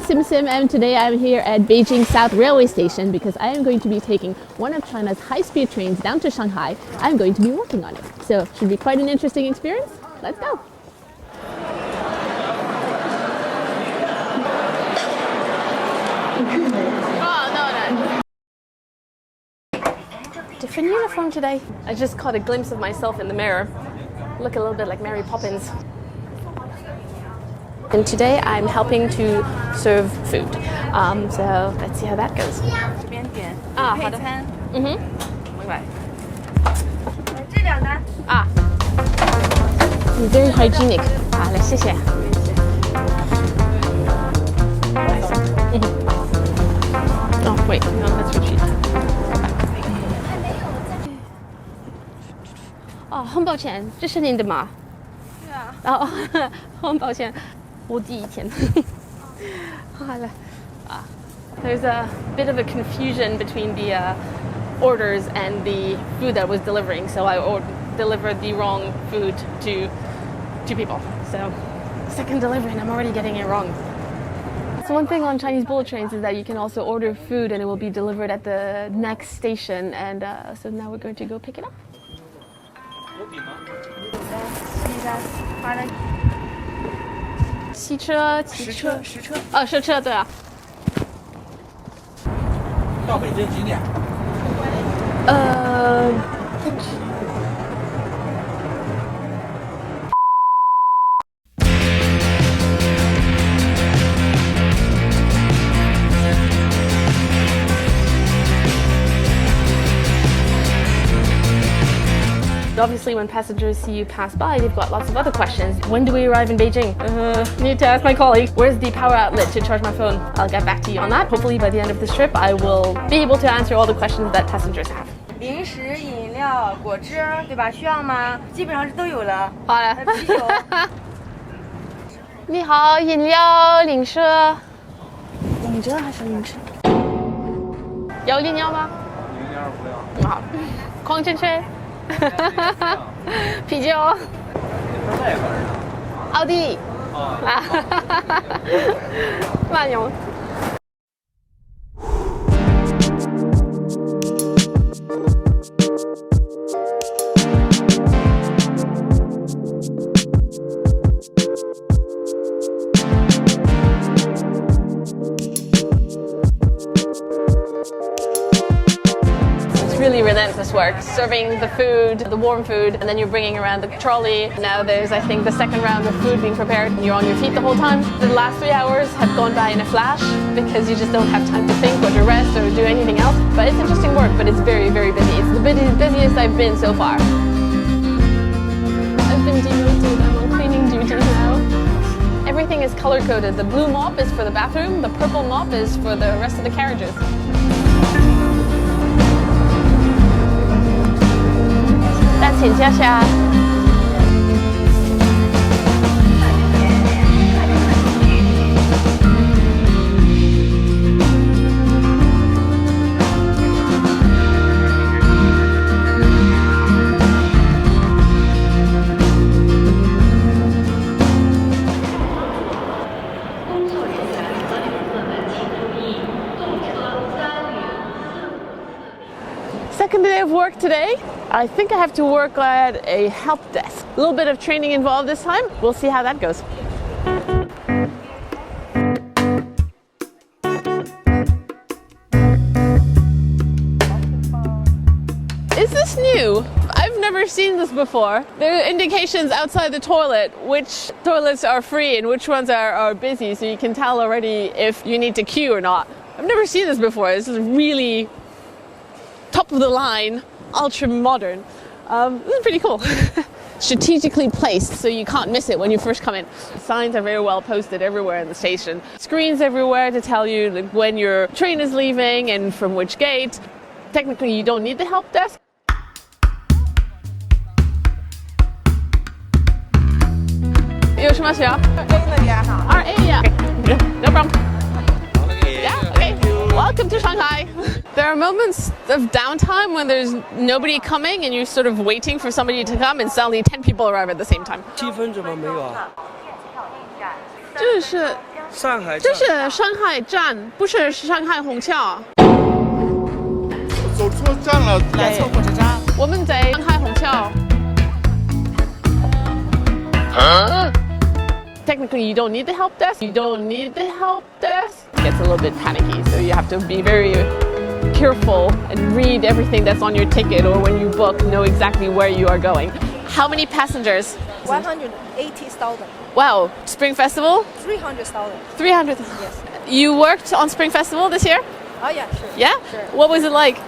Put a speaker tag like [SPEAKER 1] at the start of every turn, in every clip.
[SPEAKER 1] Sim Sim, and today I'm here at Beijing South Railway Station because I am going to be taking one of China's high-speed trains down to Shanghai. I'm going to be working on it. So it should be quite an interesting experience. Let's go. Oh, no. Different uniform today. I just caught a glimpse of myself in the mirror. Look a little bit like Mary Poppins. And today I'm helping to serve food. So let's see how that goes.
[SPEAKER 2] 这边点
[SPEAKER 1] 好的。
[SPEAKER 2] 配餐。
[SPEAKER 1] 明白。
[SPEAKER 2] 这两单。
[SPEAKER 1] Very hygienic. 好嘞，谢谢。Oh wait, no, that's what she. 哦，很抱歉，这是您的吗？
[SPEAKER 2] 对啊。
[SPEAKER 1] 哦，很抱歉。我第一天。There's a bit of a confusion between the orders and the food that I was delivering, so I delivered the wrong food to two people. So, second delivery and I'm already getting it wrong. So one thing on Chinese bullet trains is that you can also order food and it will be delivered at the next station, and so now we're going to go pick it up. 骑车，实车，对啊。
[SPEAKER 3] 到北京几点？Obviously,
[SPEAKER 1] when passengers see you pass by, they've got lots of other questions. When do we arrive in Beijing? Need to ask my colleague. Where's the power outlet to charge my phone? I'll get back to you on that. Hopefully, by the end of this trip, I will be able to answer all the questions that passengers have.
[SPEAKER 2] 零食、饮料、果汁，对吧？需要吗？基本上是都有了。
[SPEAKER 1] 好了。
[SPEAKER 2] 啤酒。
[SPEAKER 1] 你好，饮料、零食。饮料还是零食？有饮料吗？
[SPEAKER 3] 饮料不要。
[SPEAKER 1] 好，矿泉水。啤酒。奥地利。慢用。Really relentless work, serving the food, the warm food, and then you're bringing around the trolley. Now there's, I think, the second round of food being prepared, and you're on your feet the whole time. The last 3 hours have gone by in a flash because you just don't have time to think or to rest or do anything else. But it's interesting work, but it's very, very busy. It's the busiest I've been so far. I've been demoted. I'm on cleaning duties now. Everything is color-coded. The blue mop is for the bathroom, the purple mop is for the rest of the carriages. Second day of work today. I think I have to work at a help desk. A little bit of training involved this time. We'll see how that goes. Is this new? I've never seen this before. There are indications outside the toilet which toilets are free and which ones are busy, so you can tell already if you need to queue or not. I've never seen this before. This is really top of the line, ultra modern. This is pretty cool. Strategically placed so you can't miss it when you first come in. Signs are very well posted everywhere in the station. Screens everywhere to tell you when your train is leaving and from which gate. Technically, you don't need the help desk. You什么需要？2A, yeah. Okay. No problem. Yeah, okay. Welcome to Shanghai. There are moments of downtime when there's nobody coming and you're sort of waiting for somebody to come and suddenly 10 people arrive at the same time.
[SPEAKER 3] 7分怎么没有啊？
[SPEAKER 1] 这是
[SPEAKER 3] 上海
[SPEAKER 1] 这是上海站，不是上海虹桥。
[SPEAKER 4] 走错站了，
[SPEAKER 1] 来错火车站。我们在上海虹桥。Technically, you don't need the help desk. You don't need the help desk. It gets a little bit panicky, so you have to be very careful and read everything that's on your ticket, or when you book, know exactly where you are going. How many passengers?
[SPEAKER 2] 180,000.
[SPEAKER 1] Wow, Spring Festival?
[SPEAKER 2] 300,000.
[SPEAKER 1] 300.
[SPEAKER 2] Yes.
[SPEAKER 1] You worked on Spring Festival this year?
[SPEAKER 2] Oh yeah, sure.
[SPEAKER 1] Yeah?
[SPEAKER 2] Sure.
[SPEAKER 1] What was it like?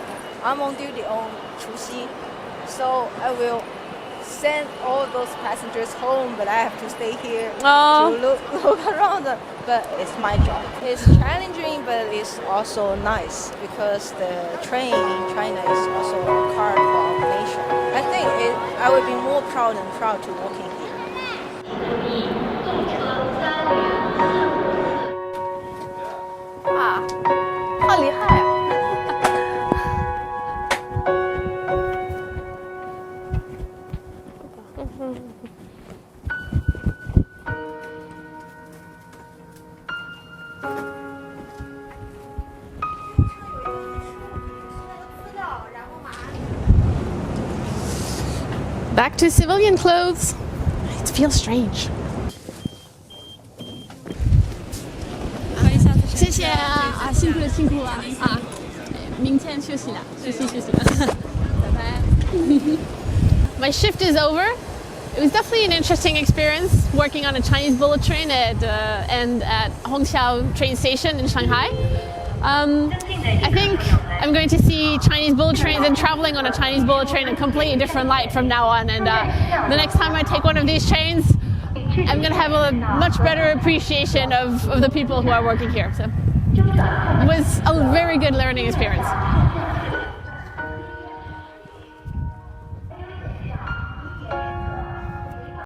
[SPEAKER 2] I'm on duty on 除夕, so I will send all those passengers home, but I have to stay here
[SPEAKER 1] Oh.
[SPEAKER 2] to look around. But it's my job. It's challenging, but it's also nice because the train in China is also a part of our nation. I think I would be more proud to working here.
[SPEAKER 1] 啊，好厉害啊！ Back to civilian clothes. It feels strange. 谢谢啊，辛苦了辛苦了啊！明天休息了，休息了，拜拜。My shift is over. It was definitely an interesting experience working on a Chinese bullet train and at Hongqiao train station in Shanghai. I think I'm going to see Chinese bullet trains and traveling on a Chinese bullet train in a completely different light from now on. And the next time I take one of these trains, I'm going to have a much better appreciation of the people who are working here. So it was a very good learning experience.